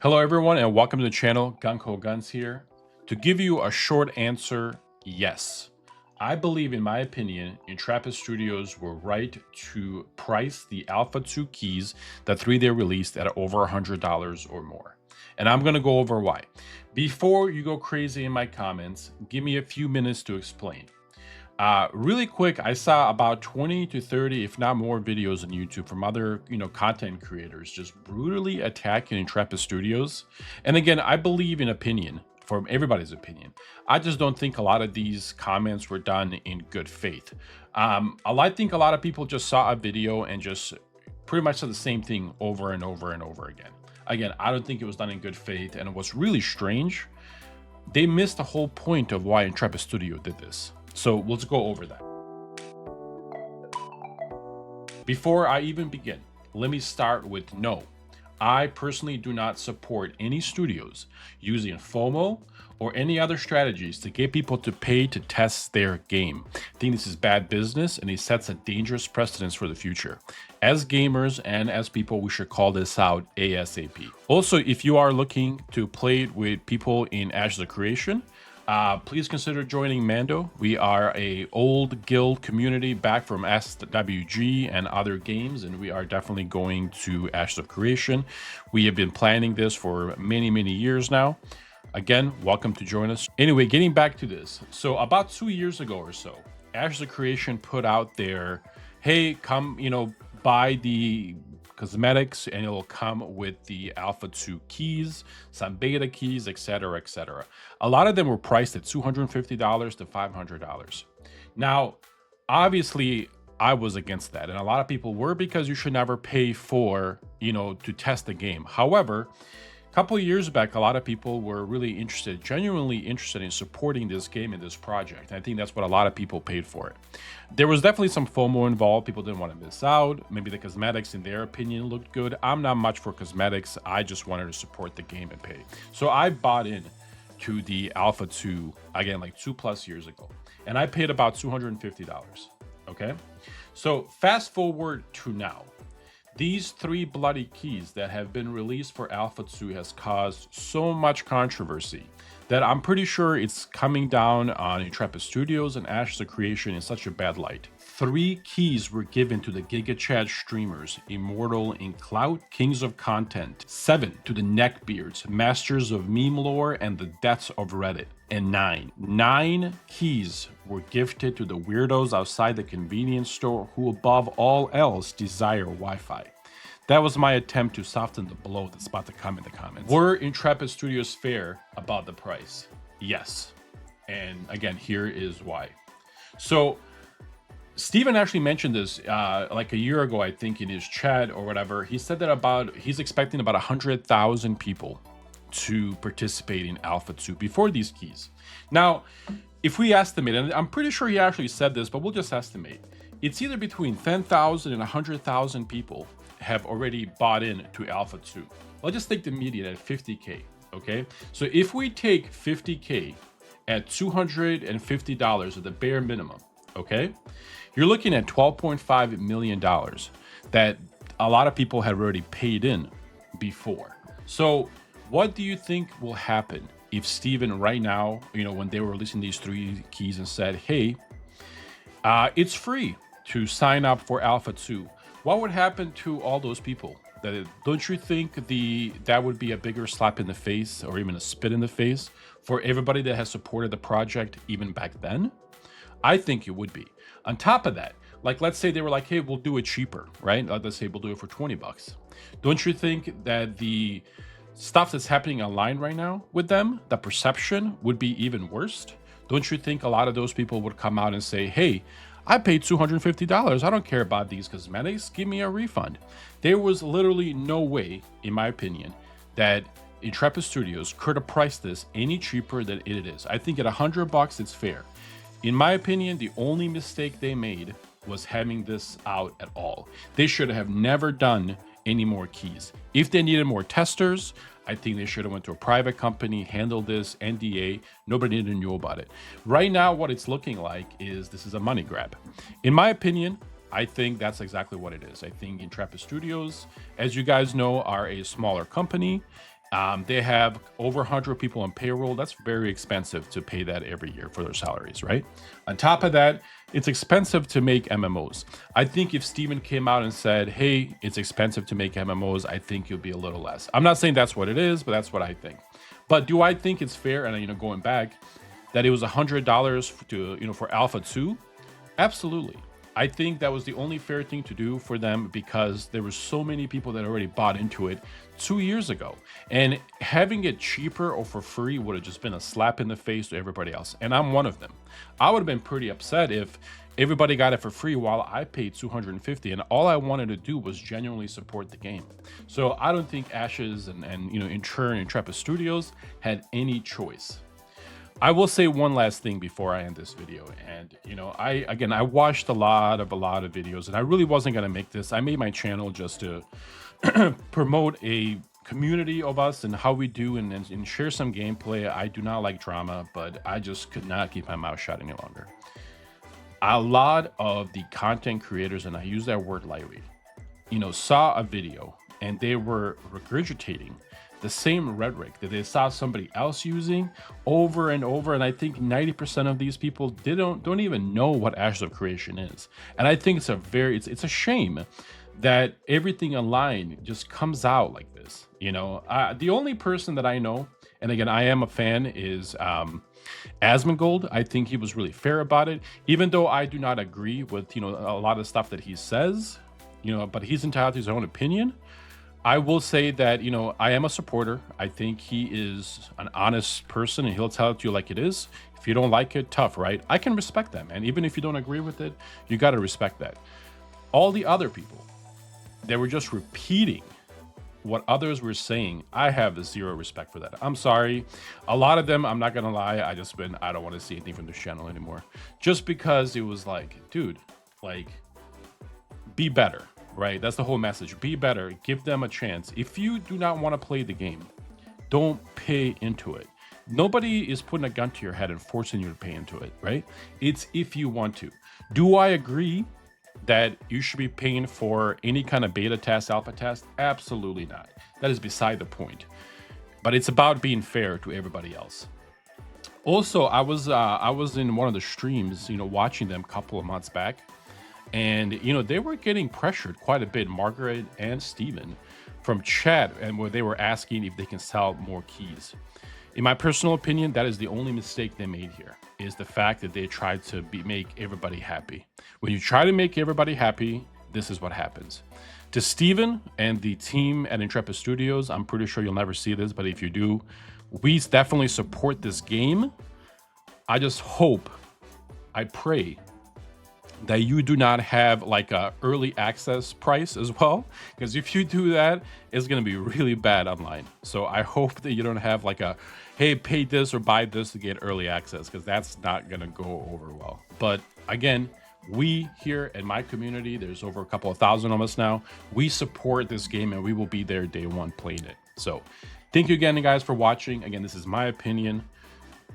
Hello everyone and welcome to the channel. Gunko Guns here. To give you a short answer, yes. I believe, in my opinion, Intrepid Studios were right to price the Alpha 2 keys, the 3 they released, at over $100 or more. And I'm going to go over why. Before you go crazy in my comments, give me a few minutes to explain. Really quick, I saw about 20 to 30, if not more, videos on YouTube from other, content creators just brutally attacking Intrepid Studios. And again, I believe in opinion, from everybody's opinion. I just don't think a lot of these comments were done in good faith. I think a lot of people just saw a video and just pretty much said the same thing over and over and over again. Again, I don't think it was done in good faith, and what's really strange, they missed the whole point of why Intrepid Studio did this. So let's go over that. Before I even begin, let me start with no. I personally do not support any studios using FOMO or any other strategies to get people to pay to test their game. I think this is bad business and it sets a dangerous precedence for the future. As gamers and as people, we should call this out ASAP. Also, if you are looking to play with people in Ashes of Creation, please consider joining Mando. We are a old guild community back from SWG and other games, and we are definitely going to Ashes of Creation. We have been planning this for many years now. Again, welcome to join us. Anyway, getting back to this. So about 2 years ago or so, Ashes of Creation put out their, hey, come, buy the cosmetics and it'll come with the Alpha 2 keys, some beta keys, etc. A lot of them were priced at $250 to $500. Now, obviously, I was against that, and a lot of people were, because you should never pay for, to test the game. However, a couple of years back, a lot of people were really interested, genuinely interested in supporting this game and this project. And I think that's what a lot of people paid for it. There was definitely some FOMO involved. People didn't want to miss out. Maybe the cosmetics, in their opinion, looked good. I'm not much for cosmetics. I just wanted to support the game and pay. So I bought in to the Alpha 2, again, like 2+ years ago. And I paid about $250, okay? So fast forward to now. These 3 bloody keys that have been released for Alpha 2 has caused so much controversy that I'm pretty sure it's coming down on Intrepid Studios and Ashes of Creation in such a bad light. 3 keys were given to the GigaChat streamers, Immortal in Clout, Kings of Content, 7 to the Neckbeards, Masters of Meme Lore and the Deaths of Reddit, and 9 keys were gifted to the weirdos outside the convenience store who above all else desire Wi-Fi. That was my attempt to soften the blow that's about to come in the comments. Were Intrepid Studios fair about the price? Yes. And again, here is why. So Steven actually mentioned this like a year ago, I think, in his chat or whatever. He said that he's expecting about 100,000 people to participate in Alpha 2 before these keys. Now, if we estimate, and I'm pretty sure he actually said this, but we'll just estimate, it's either between 10,000 and 100,000 people have already bought in to Alpha 2. Let's just take the median at 50K, okay? So if we take 50K at $250 at the bare minimum, okay? You're looking at $12.5 million that a lot of people have already paid in before. So what do you think will happen if Steven right now, when they were releasing these 3 keys and said, hey, it's free to sign up for Alpha 2. What would happen to all those people? Don't you think that would be a bigger slap in the face, or even a spit in the face, for everybody that has supported the project even back then? I think it would be. On top of that, like, let's say they were like, hey, we'll do it cheaper, right? Let's say we'll do it for $20. Don't you think that the stuff that's happening online right now with them, the perception would be even worse? Don't you think a lot of those people would come out and say, hey, I paid $250. I don't care about these cosmetics. Give me a refund. There was literally no way, in my opinion, that Intrepid Studios could have priced this any cheaper than it is. I think at $100, it's fair. In my opinion, the only mistake they made was having this out at all. They should have never done any more keys. If they needed more testers, I think they should have went to a private company, handled this, NDA. Nobody even knew about it. Right now, what it's looking like is this is a money grab. In my opinion, I think that's exactly what it is. I think Intrepid Studios, as you guys know, are a smaller company. They have over 100 people on payroll. That's very expensive to pay that every year for their salaries, right? On top of that, it's expensive to make MMOs. I think if Steven came out and said, hey, it's expensive to make MMOs, I think it'll be a little less. I'm not saying that's what it is, but that's what I think. But do I think it's fair? And going back, that it was $100 to for Alpha 2? Absolutely. I think that was the only fair thing to do for them because there were so many people that already bought into it 2 years ago. And having it cheaper or for free would have just been a slap in the face to everybody else. And I'm one of them. I would have been pretty upset if everybody got it for free while I paid $250 and all I wanted to do was genuinely support the game. So I don't think Ashes and in turn Intrepid Studios had any choice. I will say one last thing before I end this video. And I watched a lot of videos and I really wasn't gonna make this. I made my channel just to promote a community of us and how we do and share some gameplay. I do not like drama, but I just could not keep my mouth shut any longer. A lot of the content creators, and I use that word lightly, saw a video and they were regurgitating the same rhetoric that they saw somebody else using over and over. And I think 90% of these people don't even know what Ashes of Creation is. And I think it's a shame that everything online just comes out like this. The only person that I know, and again, I am a fan, is Asmongold. I think he was really fair about it, even though I do not agree with a lot of stuff that he says, but he's entitled to his own opinion. I will say that, I am a supporter. I think he is an honest person and he'll tell it to you like it is. If you don't like it, tough, right? I can respect them. And even if you don't agree with it, you got to respect that. All the other people, they were just repeating what others were saying. I have zero respect for that. I'm sorry. A lot of them, I'm not going to lie, I don't want to see anything from this channel anymore. Just because it was like, dude, be better. Right? That's the whole message. Be better. Give them a chance. If you do not want to play the game, don't pay into it. Nobody is putting a gun to your head and forcing you to pay into it, right? It's if you want to. Do I agree that you should be paying for any kind of beta test, alpha test? Absolutely not. That is beside the point. But it's about being fair to everybody else. Also, I was in one of the streams, watching them a couple of months back. And, they were getting pressured quite a bit, Margaret and Steven, from chat, and where they were asking if they can sell more keys. In my personal opinion, that is the only mistake they made here, is the fact that they tried to make everybody happy. When you try to make everybody happy, this is what happens. To Steven and the team at Intrepid Studios, I'm pretty sure you'll never see this, but if you do, we definitely support this game. I just hope, I pray, that you do not have like a early access price as well, because if you do that, it's going to be really bad online. So I hope that you don't have like a, hey, pay this or buy this to get early access, because that's not going to go over well. But again, we here in my community, there's over a couple of thousand of us now, we support this game and we will be there day one playing it. So thank you again, guys, for watching. Again, this is my opinion.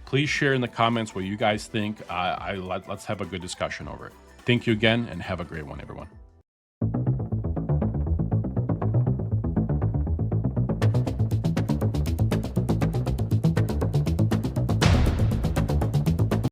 Please share in the comments what you guys think. Let's have a good discussion over it. Thank you again, and have a great one, everyone.